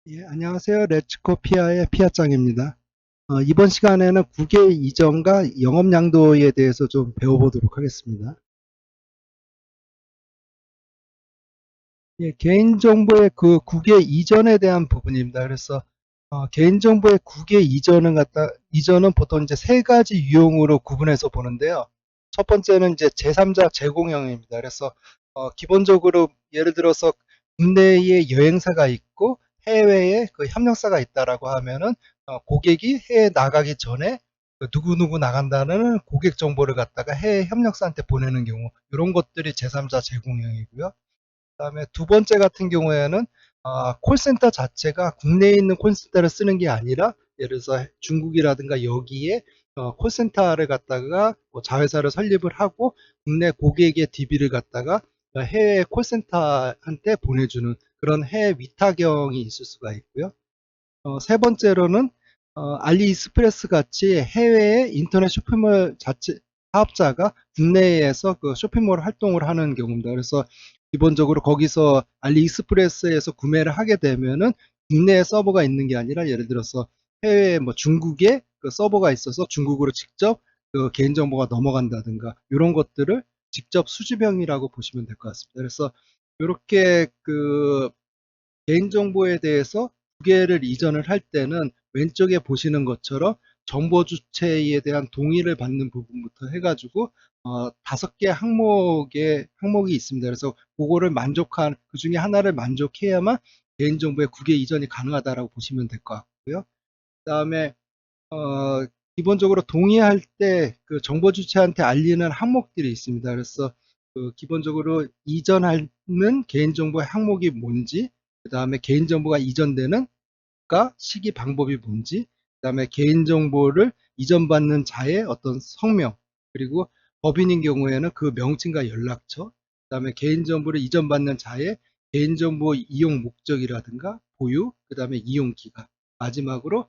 예, 안녕하세요. 레츠코피아의 피아짱입니다. 이번 시간에는 국외 이전과 영업 양도에 대해서 좀 배워보도록 하겠습니다. 예, 개인정보의 그 국외 이전에 대한 부분입니다. 그래서 개인정보의 국외 이전은 보통 이제 세 가지 유형으로 구분해서 보는데요. 첫 번째는 이제 제3자 제공형입니다. 그래서 기본적으로 예를 들어서 국내에 여행사가 있고 해외에 그 협력사가 있다라고 하면은 고객이 해외 나가기 전에 그 누구누구 나간다는 고객 정보를 갖다가 해외 협력사한테 보내는 경우 이런 것들이 제3자 제공형이고요. 그다음에 두 번째 같은 경우에는 콜센터 자체가 국내에 있는 콜센터를 쓰는 게 아니라 예를 들어서 중국이라든가 여기에 콜센터를 갖다가 뭐 자회사를 설립을 하고 국내 고객의 DB를 갖다가 해외 콜센터한테 보내주는 그런 해외 위탁형이 있을 수가 있고요. 세 번째로는 알리익스프레스 같이 해외의 인터넷 쇼핑몰 자체 사업자가 국내에서 그 쇼핑몰 활동을 하는 경우입니다. 그래서 기본적으로 거기서 알리익스프레스에서 구매를 하게 되면은 국내에 서버가 있는 게 아니라 예를 들어서 해외 뭐 중국에 그 서버가 있어서 중국으로 직접 그 개인정보가 넘어간다든가 이런 것들을 직접 수집형이라고 보시면 될 것 같습니다. 그래서 이렇게 그 개인정보에 대해서 두 개를 이전을 할 때는 왼쪽에 보시는 것처럼 정보 주체에 대한 동의를 받는 부분부터 해가지고 5개 항목이 있습니다. 그래서 그거를 그 중에 하나를 만족해야만 개인정보의 국외 이전이 가능하다라고 보시면 될 것 같고요. 그 다음에 어, 기본적으로 동의할 때 그 정보 주체한테 알리는 항목들이 있습니다. 그래서 그 기본적으로 이전하는 개인정보의 항목이 뭔지, 그 다음에 개인정보가 이전되는 시기 방법이 뭔지, 그 다음에 개인정보를 이전받는 자의 어떤 성명, 그리고 법인인 경우에는 그 명칭과 연락처, 그 다음에 개인정보를 이전받는 자의 개인정보 이용 목적이라든가 보유, 그 다음에 이용 기간, 마지막으로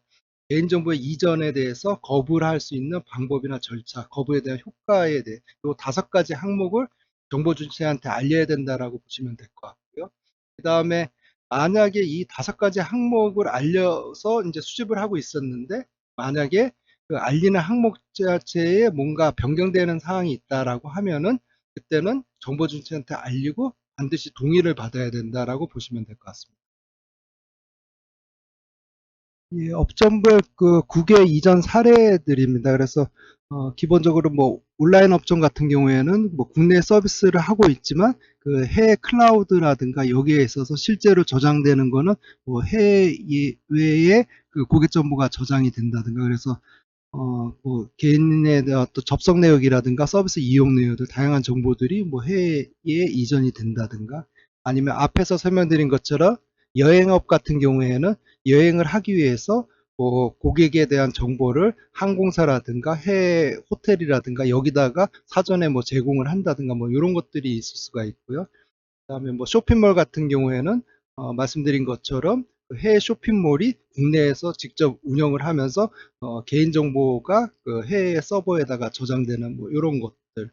개인정보의 이전에 대해서 거부를 할 수 있는 방법이나 절차, 거부에 대한 효과에 대해 이 5가지 항목을 정보 주체한테 알려야 된다라고 보시면 될 것 같고요. 그 다음에 만약에 이 5가지 항목을 알려서 이제 수집을 하고 있었는데 만약에 그 알리는 항목 자체에 뭔가 변경되는 사항이 있다라고 하면은 그때는 정보 주체한테 알리고 반드시 동의를 받아야 된다라고 보시면 될 것 같습니다. 예, 업종별 그 국외 이전 사례들입니다. 그래서 기본적으로 뭐 온라인 업종 같은 경우에는 뭐 국내 서비스를 하고 있지만 그 해외 클라우드라든가 여기에 있어서 실제로 저장되는 거는 뭐 해외에 그 고객 정보가 저장이 된다든가 그래서 뭐 개인에 대한 또 접속 내역이라든가 서비스 이용 내역들 다양한 정보들이 뭐 해외에 이전이 된다든가 아니면 앞에서 설명드린 것처럼 여행업 같은 경우에는 여행을 하기 위해서 뭐 고객에 대한 정보를 항공사라든가 해외 호텔이라든가 여기다가 사전에 뭐 제공을 한다든가 뭐 이런 것들이 있을 수가 있고요. 그다음에 뭐 쇼핑몰 같은 경우에는 말씀드린 것처럼 그 해외 쇼핑몰이 국내에서 직접 운영을 하면서 개인정보가 그 해외 서버에다가 저장되는 뭐 이런 것들.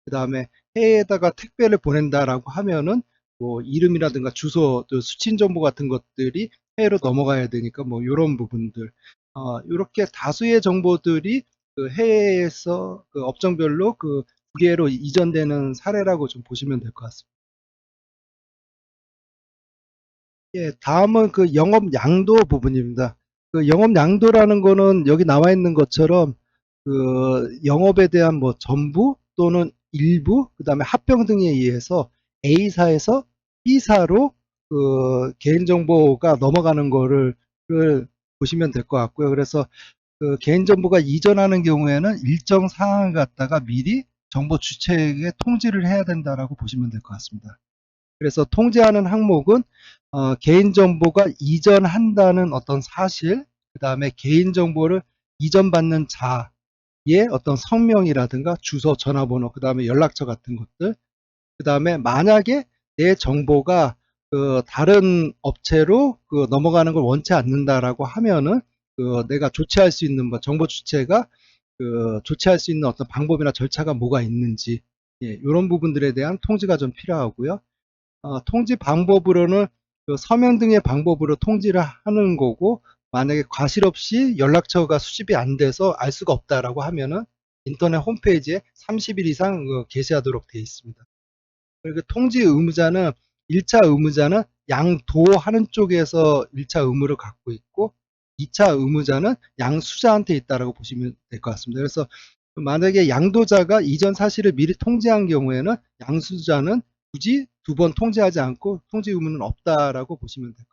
그다음에 해외에다가 택배를 보낸다라고 하면은 뭐 이름이라든가 주소, 또 수친 정보 같은 것들이 해외로 넘어가야 되니까 뭐 이런 부분들. 이렇게 다수의 정보들이 그 해외에서 그 업종별로 그 국외로 이전되는 사례라고 좀 보시면 될 것 같습니다. 예, 다음은 그 영업 양도 부분입니다. 그 영업 양도라는 거는 여기 나와 있는 것처럼 그 영업에 대한 뭐 전부 또는 일부, 그 다음에 합병 등에 의해서 A사에서 B사로 그 개인정보가 넘어가는 거를 보시면 될 것 같고요. 그래서 그 개인정보가 이전하는 경우에는 일정 사항을 갖다가 미리 정보 주체에게 통지를 해야 된다라고 보시면 될 것 같습니다. 그래서 통제하는 항목은 개인정보가 이전한다는 어떤 사실, 그 다음에 개인정보를 이전받는 자의 어떤 성명이라든가 주소, 전화번호, 그 다음에 연락처 같은 것들, 그 다음에 만약에 내 정보가 그 다른 업체로 그 넘어가는 걸 원치 않는다라고 하면은 그 내가 조치할 수 있는 뭐 정보 주체가 그 조치할 수 있는 어떤 방법이나 절차가 뭐가 있는지 예, 이런 부분들에 대한 통지가 좀 필요하고요. 통지 방법으로는 그 서면 등의 방법으로 통지를 하는 거고, 만약에 과실 없이 연락처가 수집이 안 돼서 알 수가 없다라고 하면은 인터넷 홈페이지에 30일 이상 게시하도록 되어 있습니다. 그리고 통지 의무자는 1차 의무자는 양도하는 쪽에서 1차 의무를 갖고 있고 2차 의무자는 양수자한테 있다라고 보시면 될 것 같습니다. 그래서 만약에 양도자가 이전 사실을 미리 통지한 경우에는 양수자는 굳이 두 번 통지하지 않고 통지 의무는 없다라고 보시면 됩니다.